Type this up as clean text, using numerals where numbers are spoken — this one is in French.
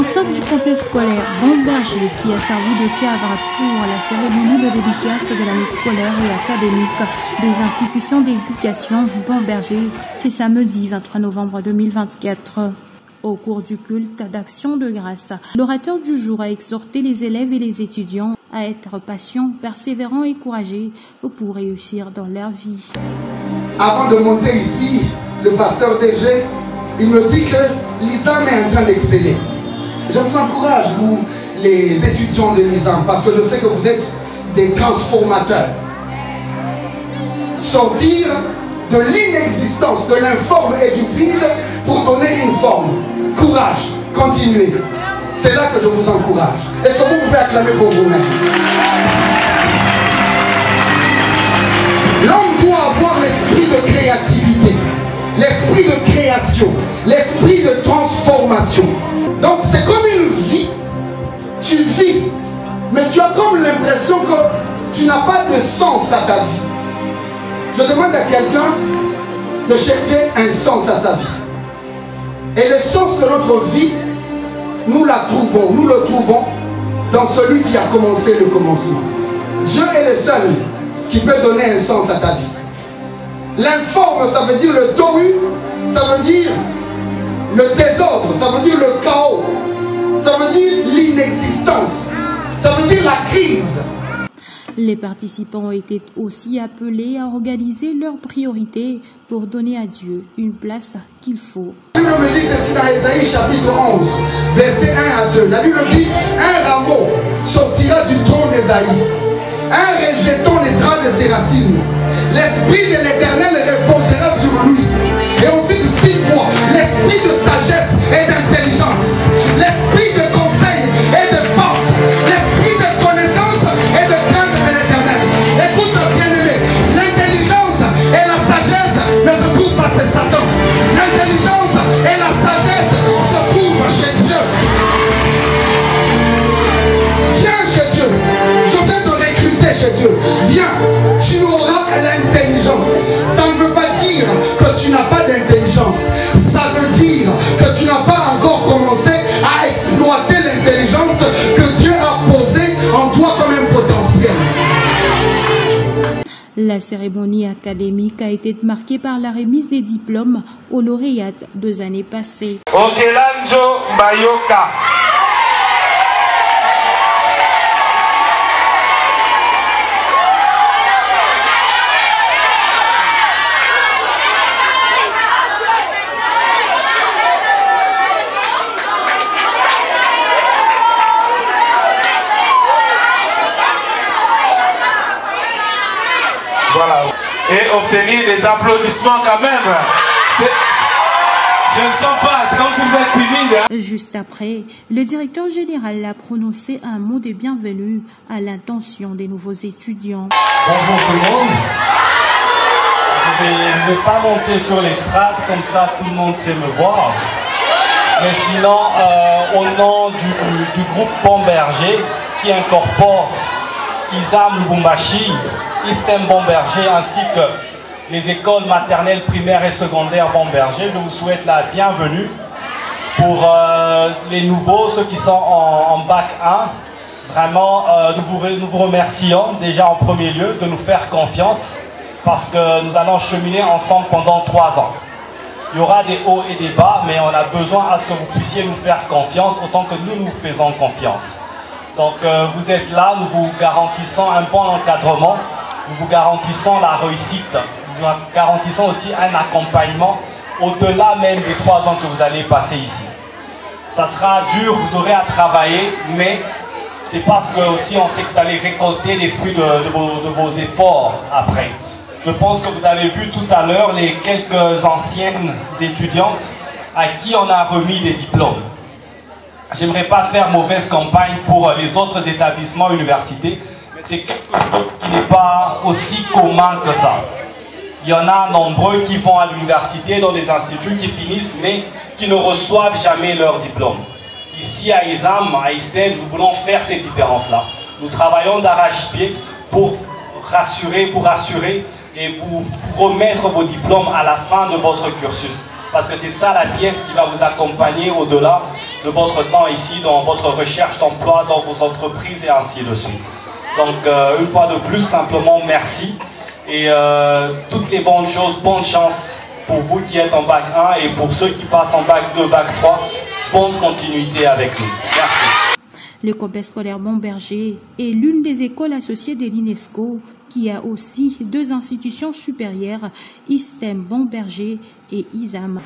Responsable du complexe scolaire Bomberger qui a servi de cadre pour la cérémonie de dédicace de l'année scolaire et académique des institutions d'éducation Bomberger, c'est samedi 23 novembre 2024. Au cours du culte d'action de grâce, l'orateur du jour a exhorté les élèves et les étudiants à être patients, persévérants et courageux pour réussir dans leur vie. Avant de monter ici, le pasteur DG, il me dit que l'ISAM est en train d'exceller. Je vous encourage, vous, les étudiants de l'ISAM, parce que je sais que vous êtes des transformateurs. Sortir de l'inexistence, de l'informe et du vide pour donner une forme. Courage, continuez. C'est là que je vous encourage. Est-ce que vous pouvez acclamer pour vous-même? L'homme doit avoir l'esprit de créativité, l'esprit de création, l'esprit de transformation. Donc c'est comme une vie. Tu vis, mais tu as comme l'impression que tu n'as pas de sens à ta vie. Je demande à quelqu'un de chercher un sens à sa vie. Et le sens de notre vie, nous le trouvons dans celui qui a commencé le commencement. Dieu est le seul qui peut donner un sens à ta vie. L'informe, ça veut dire le tohu, ça veut dire le désordre, ça veut dire le chaos, ça veut dire l'inexistence, ça veut dire la crise. Les participants ont été aussi appelés à organiser leurs priorités pour donner à Dieu une place qu'il faut. La Bible me dit ceci dans Ésaïe chapitre 11, versets 1 à 2. La Bible dit, un rameau sortira du tronc d'Ésaïe, un rejeton naîtra de ses racines. L'esprit de l'Éternel reposera sur lui. Et ensuite 6 fois, l'esprit de sagesse et d'intelligence, l'esprit de conseil et de force, l'esprit de connaissance et de crainte de l'Éternel. Écoute bien-aimé, l'intelligence et la sagesse ne se trouvent pas chez Satan. L'intelligence et la sagesse se trouvent chez Dieu. Viens chez Dieu. Je viens te recruter chez Dieu. Viens, tu auras l'intelligence. Ça ne veut pas dire que tu n'as pas d'intelligence. Ça veut dire que tu n'as pas encore commencé à exploiter l'intelligence que Dieu a posée en toi comme un potentiel. La cérémonie académique a été marquée par la remise des diplômes aux lauréates 2 années passées. Okelanjo Bayoka. Voilà. Et obtenir des applaudissements quand même. Je ne sens pas, c'est comme si vous êtes timide. Juste après, le directeur général a prononcé un mot de bienvenue à l'intention des nouveaux étudiants. Bonjour tout le monde. Je ne vais pas monter sur l'estrade, comme ça tout le monde sait me voir. Mais sinon, au nom du groupe Bomberger, qui incorpore ISAM Lubumbashi, Eastern Bomberger ainsi que les écoles maternelles, primaires et secondaires Bomberger, je vous souhaite la bienvenue. Pour les nouveaux, ceux qui sont en bac 1, vraiment nous vous remercions déjà en premier lieu de nous faire confiance parce que nous allons cheminer ensemble pendant 3 ans. Il y aura des hauts et des bas, mais on a besoin à ce que vous puissiez nous faire confiance autant que nous faisons confiance. Donc vous êtes là, nous vous garantissons un bon encadrement, nous vous garantissons la réussite, nous vous garantissons aussi un accompagnement au-delà même des 3 ans que vous allez passer ici. Ça sera dur, vous aurez à travailler, mais c'est parce que aussi on sait que vous allez récolter les fruits de vos efforts après. Je pense que vous avez vu tout à l'heure les quelques anciennes étudiantes à qui on a remis des diplômes. J'aimerais pas faire mauvaise campagne pour les autres établissements universités, mais c'est quelque chose qui n'est pas aussi commun que ça. Il y en a nombreux qui vont à l'université, dans des instituts qui finissent, mais qui ne reçoivent jamais leur diplôme. Ici à ISAM, à Eastern, nous voulons faire ces différences-là. Nous travaillons d'arrache-pied pour vous rassurer et vous remettre vos diplômes à la fin de votre cursus. Parce que c'est ça la pièce qui va vous accompagner au-delà de votre temps ici, dans votre recherche d'emploi, dans vos entreprises et ainsi de suite. Donc une fois de plus, simplement merci et toutes les bonnes choses, bonne chance pour vous qui êtes en bac 1 et pour ceux qui passent en bac 2, bac 3, bonne continuité avec nous. Merci. Le complexe scolaire Bomberger est l'une des écoles associées de l'UNESCO qui a aussi 2 institutions supérieures, ISTEM Bomberger et ISAM.